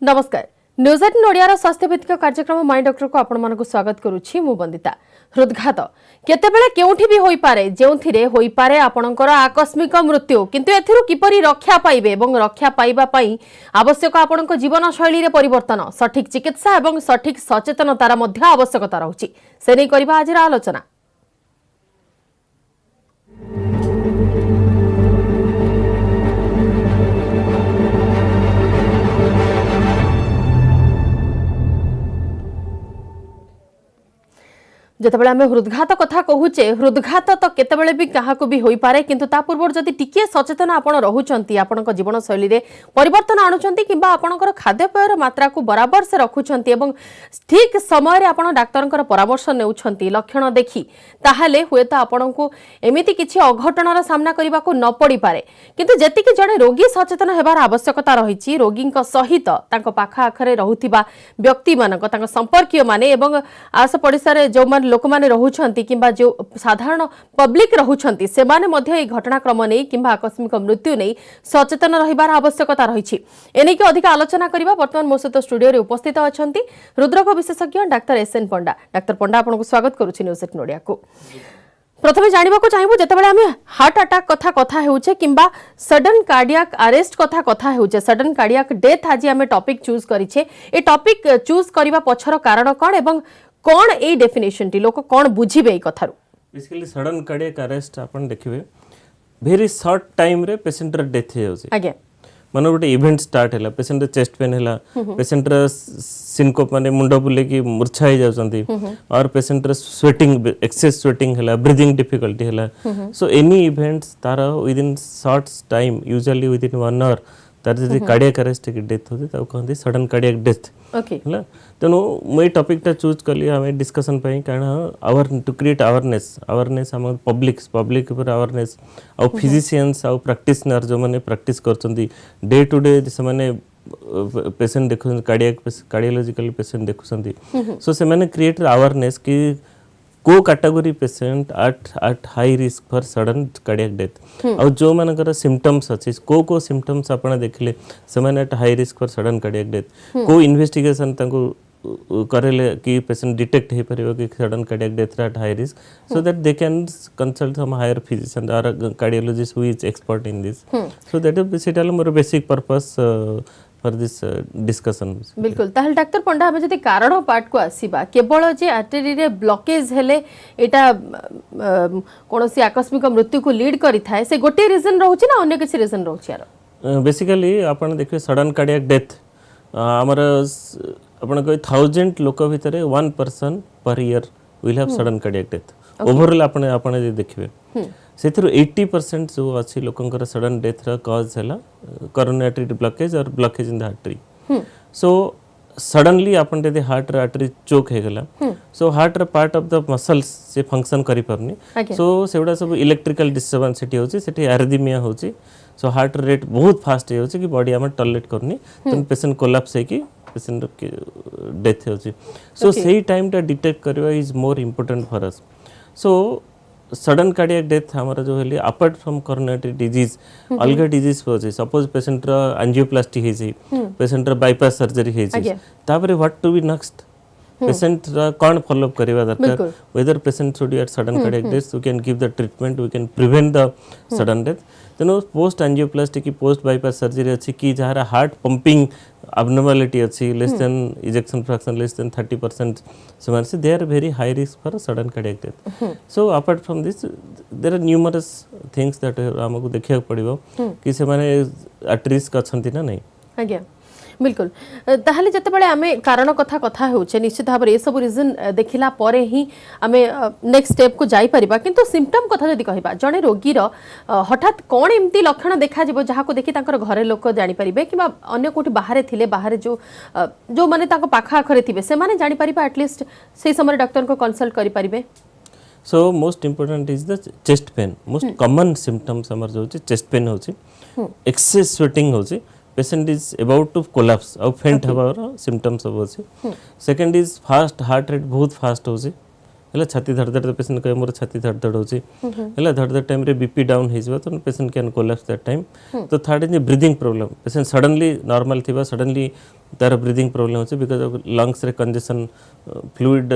नमस्कार न्यूज 18 ओडिया स्वास्थ्य भित्तिक कार्यक्रम माय डॉक्टर को आपण मानक स्वागत करुछि मु वंदिता। हृदघात केतेबेले केउठी भी होई पारे जेउथिरे होई पारे आपणकर आकस्मिक मृत्यु किंतु एथिरु किपरि रक्षा पाइबे एवं रक्षा पाइबा पई आवश्यक आपणक जीवन शैली रे परिवर्तन सठिक चिकित्सा एवं सठिक सचेतनतार मध्य आवश्यकता रहउछि से नै करबा आजिर आलोचना। जितेबाला आम हृदघात कथा कहूचे हृदघात तो केतेबेले भी क्या भी हो पारे किंतु ता पूर्व जदि टिके सचेतन आपण रहुचंती आपण जीवन शैली रे परिवर्तन आणुचंती किंबा आपणकर खाद्यपेयर मात्रा को बराबर से रखुचंती एवं ठीक समय रे आपण डाक्टरंकर परामर्श नेउछंती लक्षण देखि ताहाले हुए तो आपण को एमिति किछि अघटनर सामना करबा को न पड़ी पारे किंतु जेतिकि जड़े रोगी सचेतन हेबार आवश्यकता रहिछि रोगीक सहित तांको पाखा आखरे रहुथिबा व्यक्ति मानक तांको संपर्कीय माने एवं आस पड़िसा रे जो मान लोक माने रहुछंती किंबा जो साधारण पब्लिक रहुछंती से माने मध्य ए घटनाक्रम नै किंबा आकस्मिक मृत्यु नै सचेतन रहिबार आवश्यकता रहिछि एनै के अधिक आलोचना करिबा वर्तमान मो सहित स्टूडियो रे उपस्थित अछंती हृदरोग विशेषज्ञ डॉक्टर एसएन पंडा। डॉक्टर पंडा आपनको स्वागत करूछि न्यूज 18 ओडिया को। प्रथमे जानिबा को चाहिबो जेतेबेले आमे हार्ट अटैक कथा हेउछे किंबा सडन कार्डियक अरेस्ट कथा हेउछे सडन कार्डियक डेथ आज आमे टॉपिक चूज करिछे ए टॉपिक चूज करिबा पछर कारण कोन एवं कौन ए डेफिनेशन टी लोक कौन बुझिबे ए कथारु बेसिकली सडन कार्डियक अरेस्ट आपण देखिबे वेरी शॉर्ट टाइम रे पेशेंट र डेथ हे होछि आगे माने गोटे इवेंट स्टार्ट हैला पेशेंट चेस्ट पेन हैला पेशेंट र सिनकोप माने मुंडो बुले की मूर्छा हो जाउछंती और पेशेंट र स्वेटिंग एक्सेस स्वेटिंग हैला ब्रीथिंग डिफिकल्टी हैला सो एनी इवेंट्स तार within short time usually within 1 hour तार जदि कार्डियक अरेस्ट की डेथ होती ताऊ कहते सडन कार्डियक डेथ है तेणु मुझे टॉपिक टा चूज कली हमें डिस्कशन कारण आवर टू क्रिएट अवेयरनेस आम पब्लिक पर अवेयरनेस आउ फिजिशियंस आउ प्रैक्टिशनर जो मैंने प्रैक्टिस करछंती डे टू डे से माने पेशेंट देखु कार्डियोलॉजिकल पेशेंट देखुछंती सो से माने क्रिएट अवेयरनेस कि को category patient at high risk for sudden cardiac death और जो मानकर सिम्पटम्स अच्छी को सिम्पटम्स आपण देखले से माने at high risk for sudden cardiac death को इन्वेस्टिगेशन तांको करेले कि पेशेंट डिटेक्ट हे परिबो कि sudden cardiac death at high risk so that they can consult some higher physician और cardiologist who is expert in this so that is settle more basic purpose for this discussion. बिल्कुल ताहल doctor पंडा हमें जदि कारण part को आसीबा केवल जे artery रे blockage हेले एटा कोनोसी आकस्मिक मृत्यु को लीड करि थाए से गोटे रीजन रहउछि ना अन्य किछि रीजन रहउछि यार बेसिकली आपण देखिए सडन कार्डियक डेथ हमर आपण कोई 1000 लोक भितरे 1 person per year will have sudden cardiac death overall आपण देखिबे सेथिरु 80% जो अछि लोकंकर सडन डेथ रा कॉज हैला कोरोनरी आर्टरी ब्लॉकेज और blockage in the artery so suddenly आपण दे हार्ट रा आर्टरी चोक हे गेला सो हार्ट रा पार्ट ऑफ द मसल्स से फंक्शन करि परनी सो सेउडा सब इलेक्ट्रिकल डिस्टर्बेंस सेठी होछि सेठी एरिथमिया होछि सो हार्ट रेट बहुत फास्ट होछि कि बॉडी हम टॉलरेट करनी तो पेशेंट कोलैप्स है कि पेशेंट की डेथ होछि सो सही टाइम टा डिटेक्ट करबा is more important for us so sudden cardiac death हमारा जो है अपार्ट फ्रॉम कोरोनरी डिजीज अलग डिजीज होछि सपोज पेशेंट रा एंजियोप्लास्टी हे छै पेशेंट रा बाईपास सर्जरी हे छै तापर what to be next patient रा कोन फॉलो अप करबा दरकार whether patient should at sudden cardiac death we can give the treatment we can prevent the sudden death तेनो पोस्ट एंजियोप्लास्टी की पोस्ट बाईपास सर्जरी अछि कि जहारा हार्ट पंपिंग abnormality अच्छी less than ejection fraction less than 30% so they are very high risk for sudden cardiac death so apart from this there are numerous things that हमको देखिया पड़िबो कि से माने at risk अछंती ना नहीं आज्ञा बिल्कुल ताहले जते बळे आमे कारण कथा होचे निश्चित भाव रे सब रीजन देखिला परे ही आमे नेक्स्ट स्टेप को जाई परिबा किंतु सिम्पटम कथा जदि कहिबा जणे रोगी रो हठात कोन एम्ति लक्षण देखा जिवो जहा को देखि तांकर घरे लोक जानि परिबे किबा अन्य कोठी बाहरे थिले बाहरे जो माने तांको पाखा आखरे थिबे से माने जानि परिबा एटलीस्ट सेही समय डॉक्टर को कंसल्ट करि परिबे so most important is the chest pain most common symptoms हमर जो चेस्ट पेन होची एक्सेस स्वेटिंग होची patient is about to collapse और faint हबार symptoms सब होची second is fast heart rate बहुत फास्ट होची है छाती धड़धड़ पेशेंट कहे मोर छाती धड़धड़ होची है धड़धड़ टाइम रे बीपी डाउन हो तो patient can collapse that time तो third is breathing problem patient suddenly normal थिबा सडनली तार ब्रीदिंग प्रॉब्लम होची बिकॉज ऑफ लंग्स रे कंजेशन फ्लूइड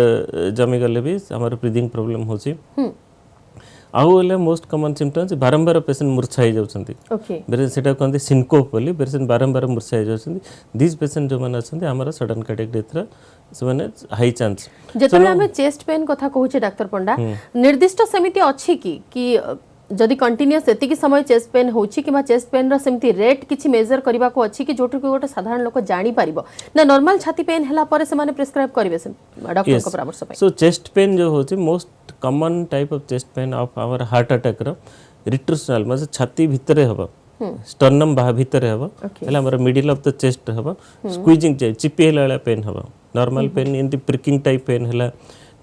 जमी गले भी हमारे ब्रीदिंग प्रॉब्लम होची आउ एले मोस्ट कॉमन सिम्पटम्स बारंबार पेशेंट मूर्छा हो जाउछंती बेरे सेटा कहते सिनकोप बोली पेशेंट बारंबार मूर्छा हो जाउछंती दिस पेशेंट जो माने अछंती हमर सडन कार्डियक डेथ रा से माने हाई चांस जेतले हमें चेस्ट पेन कथा कहूचे डॉक्टर पंडा निर्दिष्ट समिति अछि कि जदि कंटिन्यूअस एतिकी समय चेस्ट पेन होछि किबा चेस्ट पेन रा सेमति रेट किछि मेजर करबा को अछि कि जोटु को गोटे साधारण लोक जानि परिबो ना नॉर्मल छाती पेन हला परे से माने प्रिस्क्राइब करबे से डॉक्टर को परामर्श पाइ सो चेस्ट पेन जो होछि most common type of chest pain of our heart attack रो रिट्रोस्टर्नल मतलब छाती भितरे हबो स्टर्नम बाहा भितरे हबो हला हमर मिडिल ऑफ द चेस्ट हबो स्क्वीजिंग चिपी हला पेन हबो normal pain in the pricking type pain हला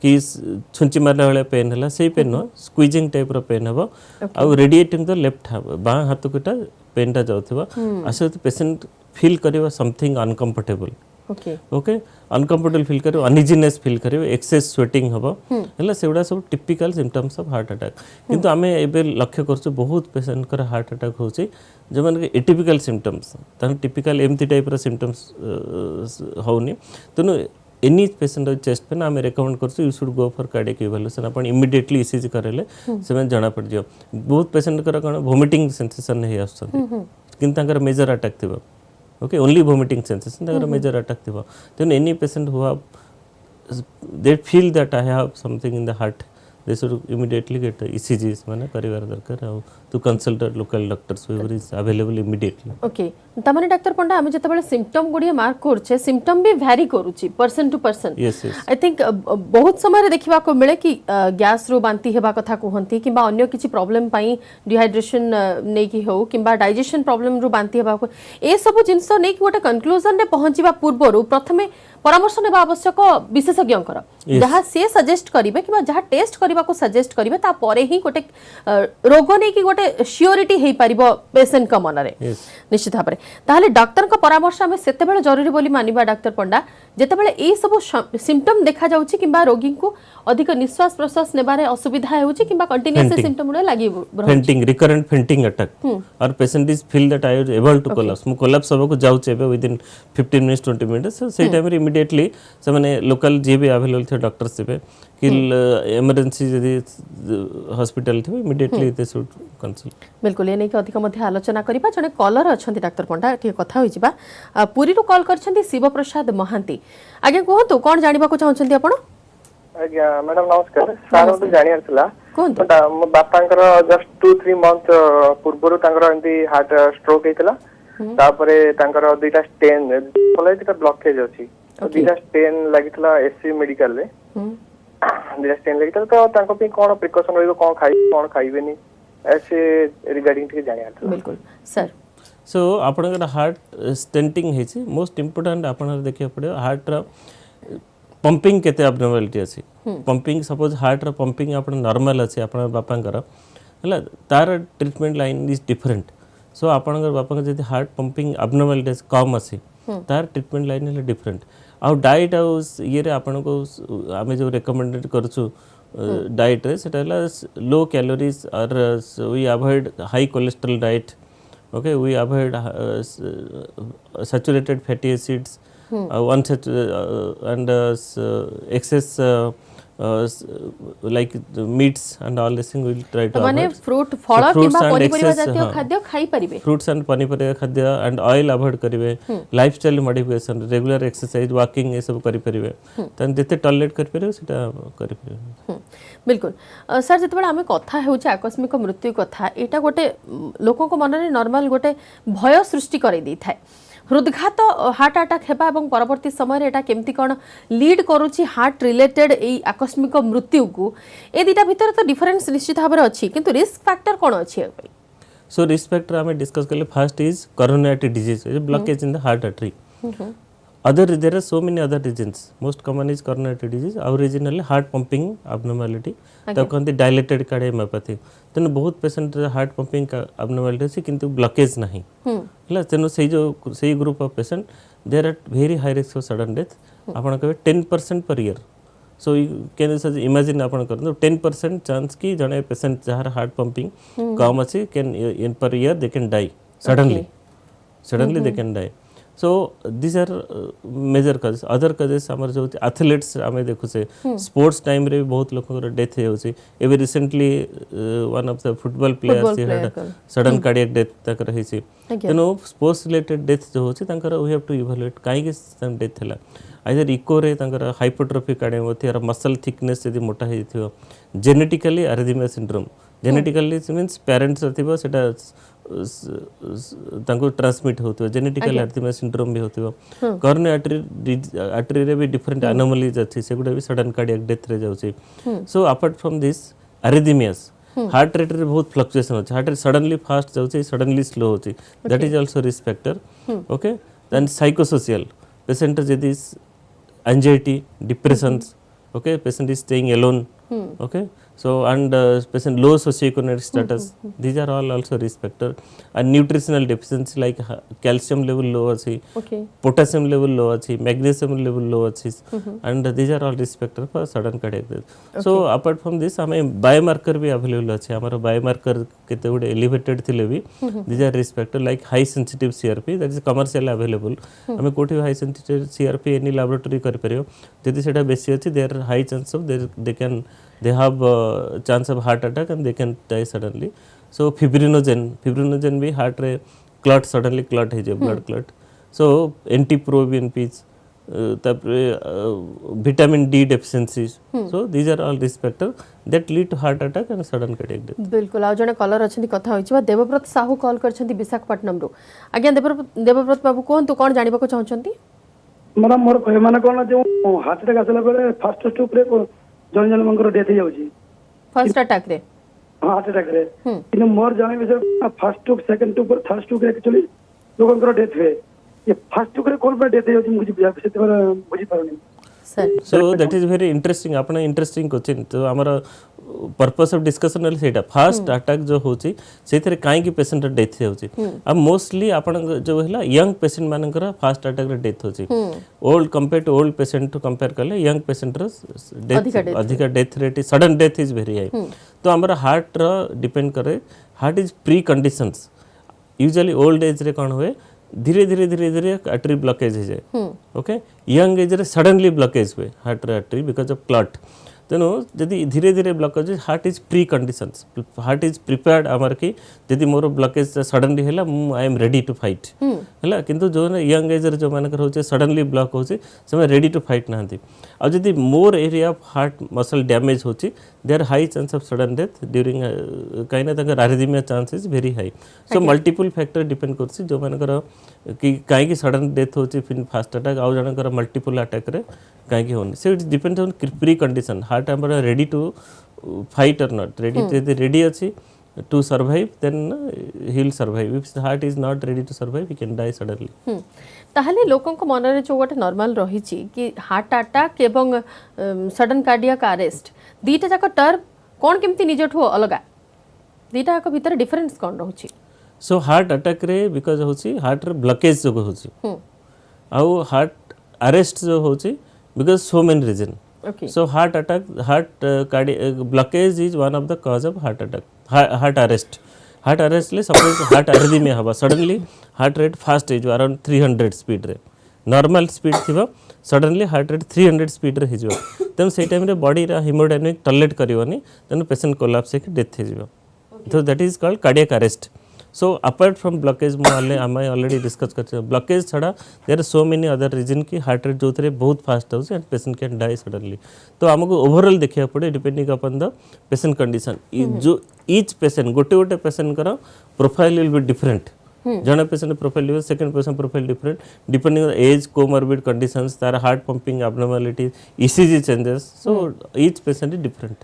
कि छुंची मारला वाला पेन हला सेही पेन नो स्क्वीजिंग टाइप रो पेन हबो आ रेडिएटिंग द लेफ्ट बा हाथ कोटा पेन ता जाउथबो आसे पेशेंट फील करिवा something uncomfortable okay uncomfortable feel करियो अनइजीनेस फील करियो एक्सेस स्वेटिंग हबो हला सेउडा सब typical symptoms of heart attack किंतु आमे एबे लक्ष्य करछु बहुत पेशेंट कर हार्ट अटैक होछि जे माने एटिपिकल सिम्पटम्स तन टिपिकल एमती टाइप रो सिम्पटम्स होउनी तनु एनी पेशेंट चेस्ट पेन आम रेकमेंड करछु you should go for cardiac evaluation अपन इमीडिएटली ईसीजी करेले से जाना पड़ जियो बहुत पेशेंट कर कोन वोमिटिंग सेंसेशन नहीं आछथि किंतु तांकर मेजर अटैक थिबो ओके ओनली वोमिटिंग सेंसेशन तांकर मेजर अटैक थिबो then any patient who have they feel that I have something in the heart they should immediately get ECGs माने करिवार दरकार आ to consult local doctors whoever is available immediately okay त माने doctor Panda हम जतबेले symptom गुडिया मार्क करछे सिम्पटम भी वेरी करूची person to person I think बहुत समय रे देखिबा को मिले कि गैस रो बांती हेबा कथा कहंती किबा अन्य किछि प्रॉब्लम पई डिहाइड्रेशन नै कि हो किबा डाइजेशन प्रॉब्लम रो बांती हेबा को ए सब जिंस नै कि गोटे कंक्लूजन रे पहुंचीबा पूर्व प्रथमे परामर्श नेबा आवश्यक विशेषज्ञकर जहाँ से सजेस्ट करिवे कि जहाँ टेस्ट करबा को सजेस्ट करिवे ता परे ही गोटे रोग नै कि गोटे श्योरिटी हेई परिबो पेशेंट का मन रे निश्चित भाबरे ताहले डॉक्टर का परामर्श हमें सेते बेले जरूरी बोली मानिबा डॉक्टर पंडा जेते बेले ए सब सिम्पटम देखा जाउची किबा रोगी को अधिक निश्वास प्रश्वास नेबारे असुविधा हेउची किबा कंटीन्यूअस सिम्पटम रे लागि फेंटिंग रिकरेंट फेंटिंग अटैक और patient is feel that I am able to collapse मु कोलैप्स होबो को जाउचे विद इन 15 मिनट्स 20 मिनट्स से टाइम रे इमीडिएटली से माने लोकल जे भी अवेलेबल थे डॉक्टर्स से कि इमरजेंसी यदि हॉस्पिटल थे इमीडिएटली दे शुड कंसल्ट बिल्कुल ये नहीं कि अधिक मध्य आलोचना करिबा जने कॉलर अछंती डॉक्टर पंडा के कथा होई जिबा पुरी रो कॉल करछंती शिव प्रसाद महांती आगे कहतो कोन जानिबा को चाहछंती आपण आज्ञा मैडम नमस्कार सार तो जानियार थिला कोन मो बापांकर जस्ट 2-3 मंथ पूर्वरु तांकर एंती हार्ट स्ट्रोक हेतिला तापरे तांकर दुईटा स्टेन फले दुईटा ब्लॉकेज अछि दुईटा स्टेन लागितला एससी मेडिकल रे दुईटा स्टेन लागितला तो तांको पे कोन प्रिकॉशन रहइबो कोन खाइबेनी ऐसे रिगार्डिंग ठीक जानियार थिला बिल्कुल सर सो आपनकर हार्ट स्टेंटिंग हेछि मोस्ट इंपोर्टेंट आपनर देखिया पड़े हार्ट रा पंपिंग केते अबनॉर्मलिटी अछि पंपिंग सपोज हार्ट रा पंपिंग आपन नॉर्मल अछि आपन बापांकर हला तार treatment line is different so आपनकर बापांकर जदि हार्ट पंपिंग अबनॉर्मलिटी कम अछि तार ट्रीटमेंट लाइन है डिफरेंट आउ डाइट आउ ये रे आपन को आमे जो रेकमेंडेड करछु डाइट रे सेटा लो कैलोरीज और we avoid high cholesterol diet okay we avoid saturated fatty acids and excess like the meats and all this thing we will try to माने avoid फ्रूट फल किबा पनिपरिबा जातीय खाद्य खाई परिबे फ्रूट्स एंड पनिपरिबा खाद्य एंड ऑयल अवॉइड करिवे lifestyle modification regular exercise walking ए सब करि परिबे तन जते टॉलरेट करि परिबे सेटा करि परिबे बिल्कुल सर जितबेला हमें कथा हेउचे आकस्मिक मृत्यु कथा एटा गोटे लोकों को मन रे नॉर्मल गोटे भय सृष्टि करै दै थाए हृदघात हार्ट अटैक हेबा एवं परवर्ती समय एटा केमती कोन लीड करूची हार्ट रिलेटेड ए आकस्मिक मृत्यु को ए दिटा भीतर तो डिफरेंस निश्चित भाबे अछि किंतु रिस्क फैक्टर कोन अछि सो रिस्क फैक्टर हमें डिस्कस करले first is coronary disease blockage in the heart artery other there are so many other reasons most common is coronary disease originally heart pumping abnormality तो कहते dilated cardiomyopathy तेन बहुत patient heart pumping abnormality अछि किंतु blockage नहीं हला तेन सही group of patient there are very high risk of sudden death आपण कहबे 10% per year so you can imagine आपण करन 10% चांस कि जने पेशेंट जहार हार्ट पंपिंग कम अछि can in per year they can die suddenly they can die so this are major causes other causes हमर जो एथलीट्स आमे देखु से स्पोर्ट्स टाइम रे बहुत लोक डेथ हे होछि एबे recently one of the football players he had sudden cardiac death तक रही छि तेनो स्पोर्ट्स रिलेटेड डेथ जो होछि तंकर वी हैव टू इवैल्यूएट काई के डेथ हला आइदर इको रे तंकर हाइपोट्रोफी कार्डियोमयोपैथी और मसल थिकनेस यदि मोटा हे थियो genetically arrhythmia syndrome genetically means parents रथिबो सेटा तांको ट्रांसमिट होतो जेनेटिकल अरिथमिया सिंड्रोम भी होतो कॉर्नियो आर्टरी रे भी डिफरेंट एनोमलीज अछि सेगुडा भी सडन कार्डियक डेथ रे जाउछि so apart from this arrhythmias heart rate रे बहुत फ्लक्चुएशन होछि हार्ट रेट सडनली फास्ट जाउछि सडनली स्लो होछि that is also risk factor okay then psychosocial patient यदि anxiety depressions okay patient is staying alone okay so and patient low socioeconomic status these are all also risk factor and nutritional deficiency like calcium level low achi potassium level low achi magnesium level low achi and these are all risk factor for sudden cardiac death so apart from this hame biomarker भी available achi amara biomarker kete gude elevated thile भी these are risk factor like high sensitive crp that is commercially available hame koti high sensitive crp any laboratory kari pariyo jodi seta beshi achi there are high chance of they have chance of heart attack and they can die suddenly so fibrinogen भी heart रे clot suddenly clot है blood clot so anti-proBNPs tapre vitamin D deficiencies so these are all risk factor that lead to heart attack and sudden cardiac death बिल्कुल आ जने caller अछंती कथा होइछबा Devvrat Sahu call करछंती Visakhapatnam रो आज्ञा देवव्रत बाबू कोन तो कोन जानिबा को चाहछंती मैडम मोर कहे माने कोन जो हार्ट अटैक आसला बेले फास्ट स्ट्रोक रे जन जन मंगर डेथ हो जाउची फर्स्ट अटैक रे हार्ट अटैक रे इन मोर जाने विषय first stroke second stroke third stroke रे एक्चुअली लोगन डेथ है ये फर्स्ट स्ट्रोक रे कोन पर डेथ हो जाउची मुझे बुझी पारनी so that is very interesting आपने इंटरेस्टिंग क्वेश्चन तो हमारा पर्पस ऑफ डिस्कशन वाली सेटा फास्ट अटैक जो होची सेथरे काई की पेशेंट डेथ होची अब मोस्टली आपण जो हला यंग पेशेंट मानकर फास्ट अटैक रे डेथ होची old compare to old patient to compare करले यंग पेशेंट रे डेथ अधिक death rate sudden death is very high तो हमारा हार्ट रो डिपेंड करे heart is pre conditions usually old age रे कोन होए धीरे धीरे आर्टरी ब्लॉकेज हो जाए ओके यंग एज रे सडनली ब्लॉकेज हुए हार्ट रे आर्टरी बिकॉज ऑफ क्लॉट तेणु जदि धीरे धीरे blockage heart is pre conditions heart is prepared आमर कि जदि मोर ब्लॉकेज सडनली हैला I am ready to fight हैला किंतु जो यंग एज रे जो मानकर होचे सडनली ब्लॉक होचे से रेडी टू फाइट नांती आ जदि more area of heart muscle damage होची there high chance of sudden death during काइना तक arrhythmia chance is very high so multiple factor depend करछि जो मानकर कि काई की सडन डेथ होची फिर फास्ट अटैक आ जनकर मल्टीपल अटैक रे काई की होनी so it depends on pre condition heart हमर रेडी टू फाइट और नॉट रेडी यदि रेडी अछि to survive then he will survive if the heart is not ready to survive he can die suddenly ताहले लोकन को मन रे जो गोटे नॉर्मल रहिछि कि हार्ट अटैक एवं सडन कार्डियक अरेस्ट दीटा जाक टर्म कोन केमती निजठो अलगा दीटा को भीतर डिफरेंस कोन रहउछि सो हार्ट अटैक रे बिकॉज होछि हार्ट रे ब्लॉकेज जो होछि आ हार्ट अरेस्ट जो होछि because so many reason so heart attack cardiac blockage is one of the cause of heart attack heart arrest ले suppose heart arrhythmia हवा suddenly heart rate fast is around 300 speed रे normal speed थिबा suddenly heart rate 300 speed रे हिजो तन से time रे body रा हेमोडायनामिक टॉलरेट करिवनी तन पेशेंट कोलैप्स के डेथ हिजो so that is called cardiac arrest so apart from blockage मोले आमे ऑलरेडी डिस्कस करछे blockage छड़ा there are so many other reason की हार्ट रेट जोथरे बहुत फास्ट होस and patient can die suddenly तो हमको ओवरऑल देखिया पड़े depending upon the patient condition जो ईच पेशेंट गोटे पेशेंट कर प्रोफाइल विल बी डिफरेंट जने patient profile different second patient profile different depending on age comorbid conditions तार heart pumping abnormalities ECG changes so each patient is different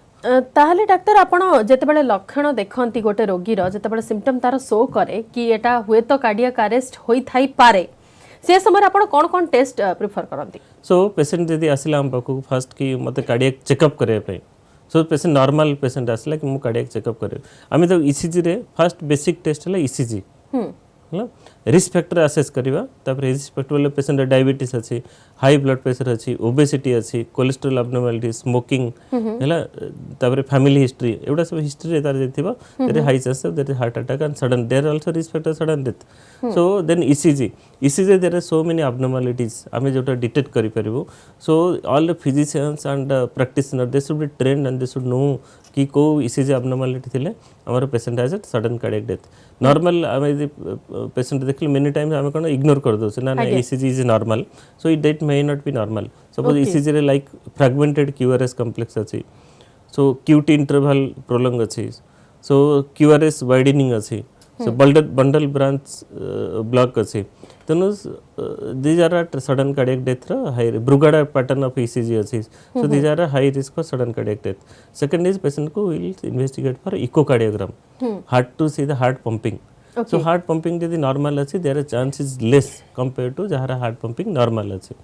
ताहले doctor आपण जेतेबेले लक्षण देखंती गोटे रोगीर जेतेबेले symptom तार show करे कि एटा हुए तो कार्डियक अरेस्ट होई थाई पारे से समय आपण कोन टेस्ट प्रेफर करंती सो पेशेंट यदि आसिला हम पाखु फर्स्ट कि मते कार्डियक चेकअप करे पे सो पेशेंट नॉर्मल पेशेंट आसिला कि मु कार्डियक चेकअप करे आमे तो ईसीजी रे फर्स्ट बेसिक टेस्ट हला ईसीजी है रिस्क फैक्टर असेस करवा रिस्क फैक्टर पेशेंट डायबिटीज अच्छी हाई ब्लड प्रेशर अच्छी ओबेसिटी अच्छी कोलेस्ट्रोल अबनॉर्मालिटी स्मोकिंग है फैमिली हिस्ट्री एगुड़ा सब history there high chance there heart attack and sudden there also risk factor sudden death so then ECG there are so many अबनॉर्मालिटीज आम जो detect करूँ so all the physicians and practitioner they should be trained and they should know कि को ECG abnormality थिले आमर patient has sudden cardiac death normal आम patient देखिए many times आम कौन इग्नोर कर दो ना ECG is normal so it that may not be normal suppose ECG रे लाइक फ्रैगमेंटेड क्यूआरएस कॉम्प्लेक्स अच्छी सो क्यूटी इंटरवल प्रोलॉन्ग अच्छी सो क्यूआरएस वाइडनिंग अच्छी सो बंडल ब्रांच ब्लॉक अच्छी तेणु these are sudden cardiac death high Brugada pattern of ECG अच्छी so these are high risk for sudden cardiac death second is patient को will investigate for echocardiogram heart to see the heart pumping so heart pumping जब normal अच्छी there chance is less compare to जहाँ heart pumping normal अच्छी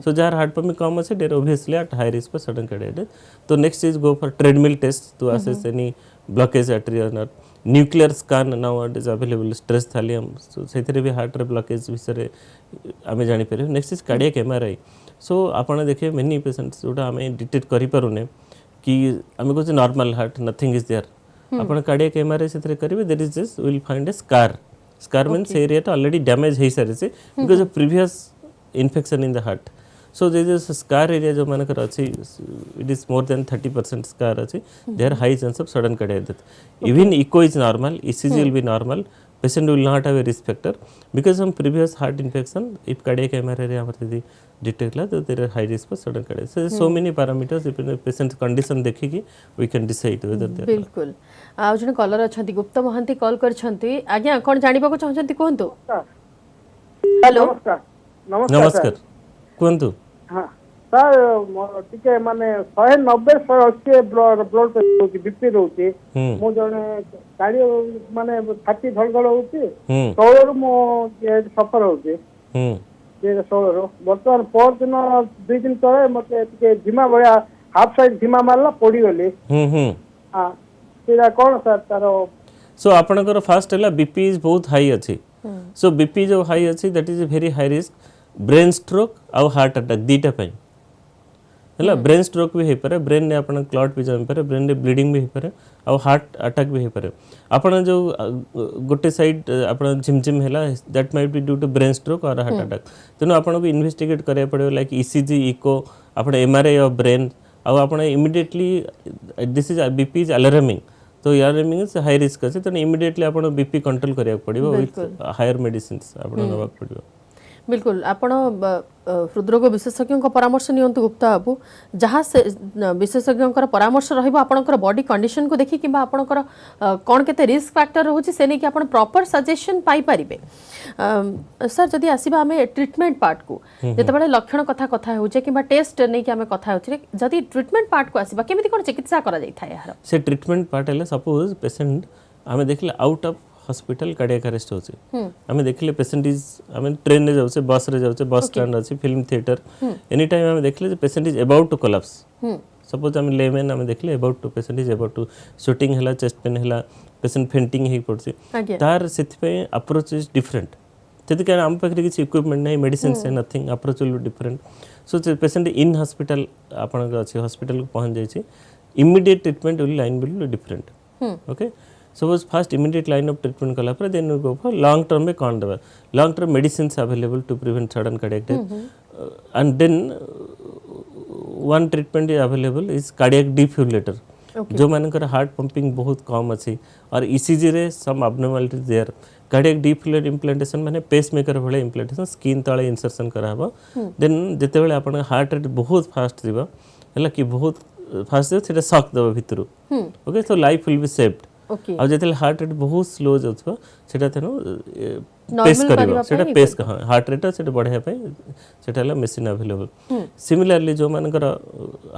so जहाँ heart pumping कम अच्छे there obviously at high risk for sudden cardiac death तो next is go for treadmill test to assess any blockage artery or not nuclear scan now it is available stress thallium से भी heart रे blockage विषय आम जापर next is cardiac MRI so आपड़ देखिए many patients जोटा आम डिटेक्ट करें कि आम कहे normal heart nothing is there आप कार्डियक एमआरआई से करेंगे there is this will find a scar means area already damage हो सारी because of previous infection in the heart so जो स्कार एरिया जो मानकर अच्छी it is more than 30% scar अच्छी they are high chance of sudden cardiac death even echo is normal ECG will be normal patient will not have a risk factor because of previous heart infection if cardiac MRI रे हमर यदि detect ला तो there are high risk for sudden cardiac so many parameters depend patient condition देखिकी we can decide whether there बिल्कुल आ जने caller अछंती गुप्ता महांती कॉल करछंती आज्ञा कोन जानिबा को चाहछंती कोहंतु हेलो नमस्कार कोहंतु हाँ सर टिके माने 190 180 ब्लड प्रेशर होची बीपी रहउची मो जने कार्डियो माने छाती धड़धड़ होची 16 रु मो सफर होची ये 16 रु वर्तमान पर दिन 2 दिन तळे मते टिके झिमा बळिया हाफ साइड झिमा मारला पड़ी गली हां तेरा कोन सर तारो सो आपनकर फास्ट हला बीपी इज बहुत हाई अछि सो बीपी जो हाई अछि that is very high risk brain stroke आउ हार्ट अटैक दीटा पाई है ब्रेन स्ट्रोक भी हो पारे ब्रेन ने आपन क्लॉट भी जमी पारे ब्रेन ने ब्लीडिंग भी हो पारे आउ हार्ट अटैक भी हो पारे आपन जो गोटे साइड आपन झिमझिम हैला that might be due to brain stroke और हार्ट अटैक तेणु आपन को इन्वेस्टिगेट करिया पड़े लाइक ईसीजी इको आपन एमआरआई ऑफ ब्रेन आउ आपन immediately this is BP is alarming तो अलार्मिंग इज हाई रिस्क अछि तेणु इमीडिएटली आपन बीपी कंट्रोल करिया पड़िबो विथ हायर मेडिसिन्स आपन नवा पड़िबो बिल्कुल आपण हृदरोग विशेषज्ञ परामर्श नियंतु गुप्ता बाबू जहाँ से विशेषज्ञ परामर्श रहिबो आपणकर बॉडी कंडीशन को देखि किबा आपणकर कोन केते रिस्क फैक्टर रहउछि से नै कि आपण प्रॉपर सजेशन पाई परिबे सर जदि आसीबा हमें ट्रीटमेंट पार्ट को जेतेबेले लक्षण कथा होजे किबा टेस्ट नै कि हमें कथा होछि जदि ट्रीटमेंट पार्ट को आसीबा केमिति कोन चिकित्सा करा जाय थाय यार से ट्रीटमेंट पार्ट है सपोज पेशेंट आमे देखले out of hospital cardiac arrest होचे आमे देखले पेशेंट इज आमे ट्रेन रे जाउचे बस रे जाउचे बस स्टैंड अछि फिल्म थिएटर एनी टाइम आमे देखले जे patient is about to collapse suppose आमे लेमन आमे देखले about to patient is about to shooting हला चेस्ट पेन हला पेशेंट फेंटिंग ही पड़सी तार सेति पे अप्रोच इज डिफरेंट जदि कारण आम पाखरे किछि इक्विपमेंट नै मेडिसिन से nothing approach will be different so patient in hospital आपन अछि हॉस्पिटल को पहुंच जाय छी immediate treatment will line will be different okay suppose fast immediate line of treatment कला पर then go for long term में कौन देबा long term medicines available to prevent sudden cardiac death and then one treatment is available is cardiac defibrillator जो मानकर heart pumping बहुत कम अच्छी और ईसीजी रे सम अबनॉर्मालिटी देयर कार्डियक डिफिब्रिलेटर इम्प्लांटेशन माने पेसमेकर भले इम्प्लांटेशन स्किन तळे इंसर्शन कराबो देन जेते बेले आपन हार्ट रेट बहुत फास्ट दिबा हला कि बहुत फास्ट दे सेटा शॉक देबा भितरु okay so life will be saved आ जेते हार्ट रेट बहुत स्लो जाउथबा सेटा तेनो पेस करिवो सेटा पेस हार्ट रेट सेटा बढ़ाया पे सेटा ला मशीन अवेलेबल सिमिलरली जो मानकर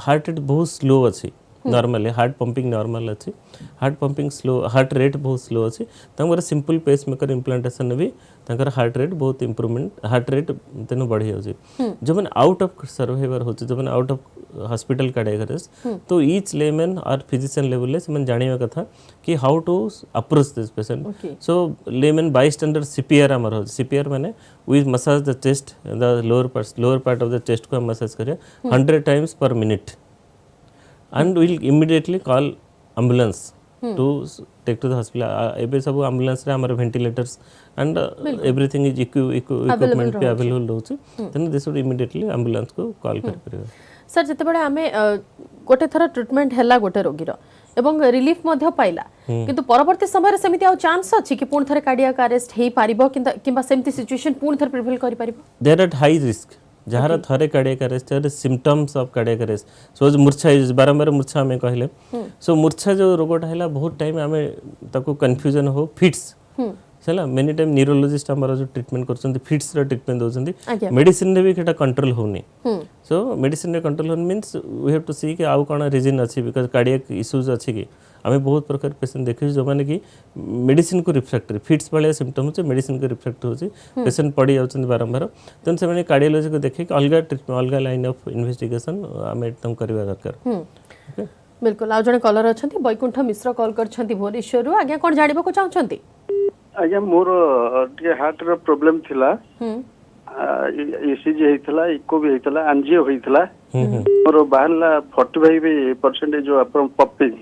हार्ट रेट बहुत स्लो अछि नॉर्मली हार्ट पंपिंग नॉर्मल अछि heart pumping slow heart rate बहुत स्लो अछि तंगर सिंपल पेस मेकर इम्प्लांटेशन भी तंगर हार्ट रेट बहुत इंप्रूवमेंट हार्ट रेट तेनो बढ़ी जाउछि जो मन आउट ऑफ सर्वाइवर होछि जो मन out of hospital cardiac arrest तो each layman or physician level ले से जानवा कथा कि how to approach this patient so layman bystander CPR हमर सीपीआर माने we massage the chest the lower part of the chest को हम मसाज करिया 100 times per minute and will immediately call ambulance to take to the hospital ebe सब ambulance रे हमर ventilators and everything is equipment पे available रहउछि then this would immediately ambulance को call कर परिबा sir जते बडे हमें गोटे थरा ट्रीटमेंट हैला गोटे रोगीर एवं रिलीफ मध्य पाइला किंतु परवर्ती समय सेमिति आ चांस अछि कि पूर्ण थरे कार्डियक अरेस्ट हेई पारिबो किंबा सेमिति सिचुएशन पूर्ण थरे प्रिवेल करि पारिबो देयर एट हाई रिस्क जहाँ थरे cardiac arrest symptoms of cardiac arrest so मूर्छा बारंबार मूर्छा आम कहले सो मूर्छा जो रोगटा है बहुत टाइम आम ताको कन्फ्यूजन हो फिट्स है मेनी टाइम न्यूरोलोजिस्ट आम जो ट्रीटमेंट कर फिट्स ट्रीटमेंट दौरान मेडिसिन भी कंट्रोल होनी सो मेडिसिन कंट्रोल होनी मीन्स वी हैव टू सी कि आउ कौन रिजन अच्छी बिकज कार्डियक इश्यूज अच्छी कि आम बहुत प्रकार पेशेंट देखी जो मैंने कि मेडिसिन को रिफ्लेक्ट फिट्स भाया सिम्पटम होचे मेडिसिन को रिफ्लेक्ट होची पेशेंट पड़ी जाउछन बारंबार तेन से कार्डियोलॉजी को देखि अलग ट्रीटमेंट अलग लाइन ऑफ इन्वेस्टिगेशन आम एकदम करबा दरकार बिल्कुल आ जने कॉलर अछंती बैकुंठ मिश्र कॉल करछंती भुवनेश्वर आज्ञा कोन जानिबो को चाहछंती आज्ञा मोर टिके हार्ट रो प्रॉब्लम थिला ईसीजी हेतला इको भी हेतला एंजियो हेतला मोर बाहरला 45% जो अपन पपिंग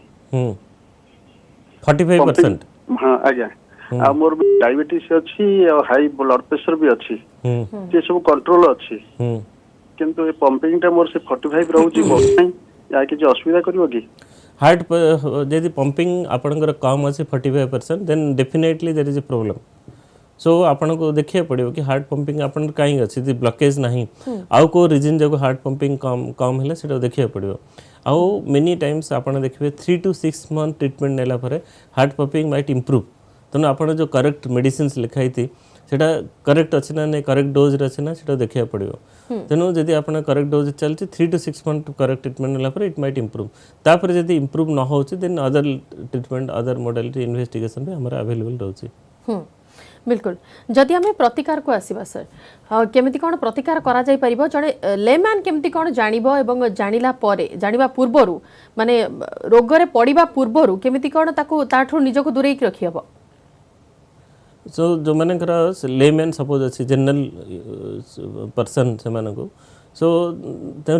45% हां आज्ञा आ मोर डायबिटीज अछि और हाई ब्लड प्रेशर भी अछि ये सब कंट्रोल अछि किंतु ए पंपिंग टा मोर से 45 रहउची बहुत नहीं या कि असुविधा करिवो कि हार्ट यदि पंपिंग आपनकर कम अछि 45% then definitely there is a problem so आपन को देखिए पड़ियो कि हार्ट पंपिंग आपन काई अछि दि ब्लॉकेज नहीं आउ को रीजन जको हार्ट पंपिंग कम हेले सेटा देखिए पड़ियो आउ मेनी टाइम्स आपन देखिबे 3 to 6 मंथ ट्रीटमेंट नेला परे हार्ट पंपिंग माइट इंप्रूव तनो आपन जो करेक्ट मेडिसिन्स लिखाई थी सेटा करेक्ट अछि ना नै करेक्ट डोज रे अछि ना सेटा देखिया पड़ियो तनो जदि आपन करेक्ट डोज चलछि 3 to 6 मंथ करेक्ट ट्रीटमेंट नेला परे इट माइट इंप्रूव तापर जदि इंप्रूव न होछि then other treatment other modality investigation भी हमरा अवेलेबल रहछि बिल्कुल जदि आम प्रतिकार को आसवा सर केमिति कोन प्रतिकार करा जाय परिबो जणे लेमैन केमिति कोन जानिबो एवं जानिला परे जानिबा पूर्वरु माने रोग रे पडिबा पूर्वरु केमिति कोन ताको ताठो निजको दूरेक रखियबो सो जो मानकर लेमैन सपोज अच्छी जनरल पर्सन से मानको so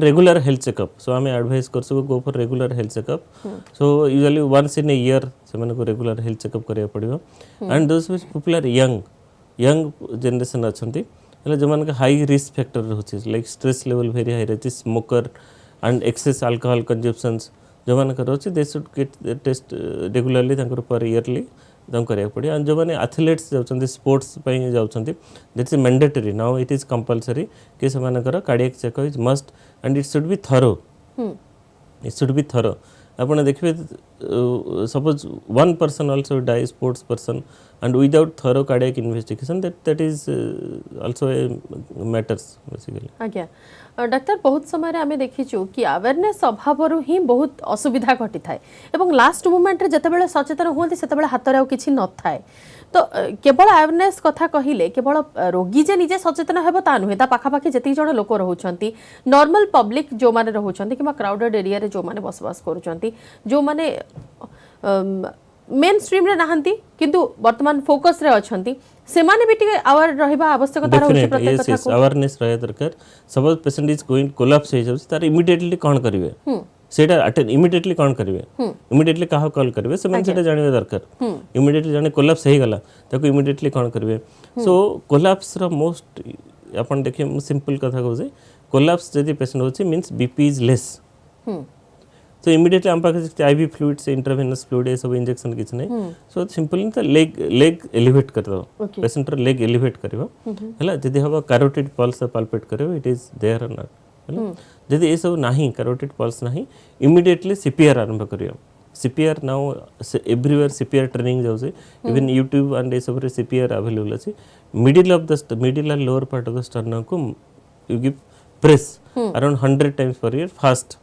regular health checkup so आम एडवाइस कर सकू go for regular health checkup so usually once in a year से मानको रेगुलर हेल्थ चेकअप करिया पड़िबो and those people are young generation अछंती એટલે जो मानक हाई रिस्क फैक्टर रहछि like stress level very high रहछि smoker and excess alcohol consumptions जो मानक रहछि they should get test regularly तांकर पर ईयरली दम करिया पड़े एंड जो माने एथलीट्स जाउछंती स्पोर्ट्स पई जाउछंती that's a mandatory now it is compulsory कि से मानकर cardiac checkup is must and it should be thorough आपण देखिबे suppose one person also die sports person and without thorough cardiac investigation that is also a matters basically आज्ञा doctor बहुत समय आम देखीचु कि अवेयरनेस अभाव ही बहुत असुविधा घटी थाए एवं लास्ट मोमेंट रे जतेबेले सचेतन होती सेतेबेले हाथ रे किछि न थाए तो केवल अवेयरनेस कथा कहिले केवल रोगी जे निजे सचेतन हेबो ता नुहे ता पाखापाखि जति जण लोक रहउछंती नॉर्मल पब्लिक जो माने रहउछंती किबा क्राउडेड एरिया रे जो माने बसवास करूछंती जो माने मेन स्ट्रीम रे नाहंती किंतु वर्तमान फोकस रे अछंती सेमाने भी टिके अवेयर रहबा आवश्यकता रहउछि प्रत्येक कथा को अवेयरनेस रहे दरकार suppose patient is going collapse हे जाउछि तार इमीडिएटली कोन करिवे सेटा अटेंड इमीडिएटली कोन करिवे इमीडिएटली काहा कॉल करिवे से मन सेटा जानिबे दरकार इमीडिएटली जाने कोलैप्स हे गला ताको इमीडिएटली कोन करिवे सो कोलैप्स रो मोस्ट अपन देखिए सिंपल कथा कहू कोलैप्स जदि पेशेंट होछि मींस बीपी इज लेस तो इमीडिएटली हम पाके आईवी फ्लूइड से इंट्रावेनस फ्लूइड ए सब इंजेक्शन किछ नै सो सिंपली त लेग एलिवेट कर दो पेशेंट रो लेग एलिवेट करबो हला जदि हबा कैरोटिड पल्स पाल्पेट करबो it is there or not हला जदि ए सब नाही कैरोटिड पल्स नाही इमीडिएटली सीपीआर आरंभ करियो CPR now everywhere CPR training जाउसे इवन यूट्यूब एंड ए सब रे सीपीआर अवेलेबल अछि middle of the middle and lower part of the sternum को you give press around 100 times per year fast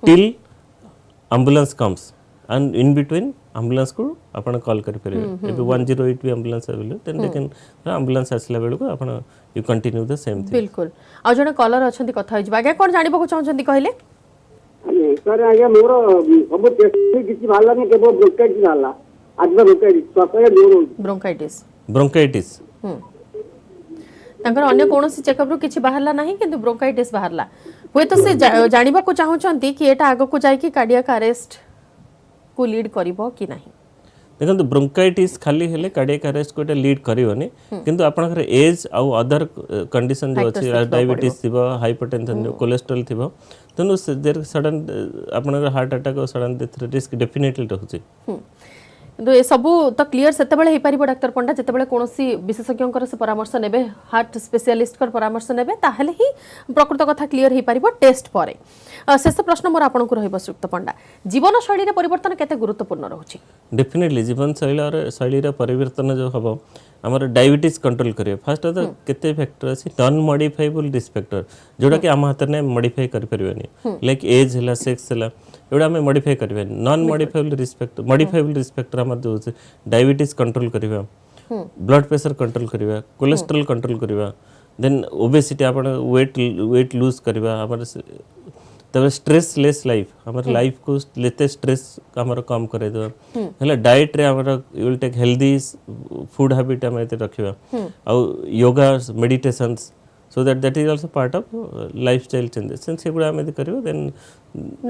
till ambulance comes and in between ambulance को आपण call कर परिबे एबे 108 भी ambulance available then they can ambulance आसला बेल को आपण you continue the same thing बिल्कुल आ जने कॉलर अछंती कथा होई बागे कोन जानिबो को चाहछंती कहले सर आज्ञा मोर सब टेस्ट किसी बाहर नहीं केवल ब्रोंकाइटिस बाहर आज ब्रोंकाइटिस स्वास्थ्य जोर ब्रोंकाइटिस ब्रोंकाइटिस तांकर अन्य कोनोसी चेकअप रु किछि बाहरला नाही किंतु ब्रोंकाइटिस बाहरला हुए तो से जानिबा को चाहउचंती कि एटा आगो को जाय कि कार्डियक अरेस्ट को लीड करिवो कि नाही देखो ब्रोंकाइटिस खाली हेले कार्डियक अरेस्ट को लीड करिवनी किंतु आपनकर एज आ अदर कंडीशन जो अछि डायबिटीज थिबो हाइपरटेंशन जो कोलेस्ट्रॉल थिबो तनु देयर सडन आपनकर हार्ट अटैक और सडन डेथ रिस्क डेफिनेटली रहउछि तो ये सब तो क्लियर से पारिबो डॉक्टर पंडा जेतेबेले कोनोसी विशेषज्ञकर से परामर्श नेबे हार्ट स्पेशलिस्ट कर परामर्श नेबे ताहेले ही प्रकृत कथा क्लियर हे पारिबो टेस्ट परे शेष प्रश्न मोर आपन को रहइबो श्रीयुक्त पंडा जीवन शैली रे परिवर्तन केते गुरुत्वपूर्ण रहउछि डेफिनेटली जीवन शैली रे परिवर्तन जो हबो हमर डायबिटीज कंट्रोल करियो फर्स्ट तो केते फैक्टर अछि नॉन मॉडिफाइबल रिस्क फैक्टर जोडा कि हम हाथ ने मॉडिफाई कर परबेनी लाइक एज हला सेक्स हला एडा में मॉडिफाई करबे नॉन मॉडिफाइबल रिस्क फैक्टर हमर जो डायबिटीज कंट्रोल करिबा ब्लड प्रेशर कंट्रोल करिबा कोलेस्ट्रॉल कंट्रोल करिबा देन ओबेसिटी आपण वेट लूज करिबा हमर तब स्ट्रेस लेस लाइफ हमर लाइफ को लेते स्ट्रेस हमर कम करे दो हला डाइट रे हमर you will take healthy food habit हम एते रखिबा आ yoga meditations so that is also part of lifestyle changes since we am karibo then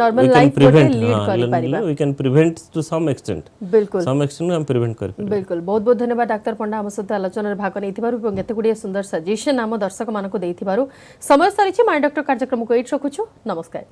normal we life prevent lead kari pariba we can prevent to some extent बिल्कुल some extent हम prevent कर बिल्कुल बहुत बहुत धन्यवाद doctor Panda हम सहित आलोचना भाग नहीं थिबारु एते गुडी सुंदर सजेशन हम दर्शक मानको देथिबारु समय सरिछि माय डॉक्टर कार्यक्रम को एट रखुछु नमस्कार।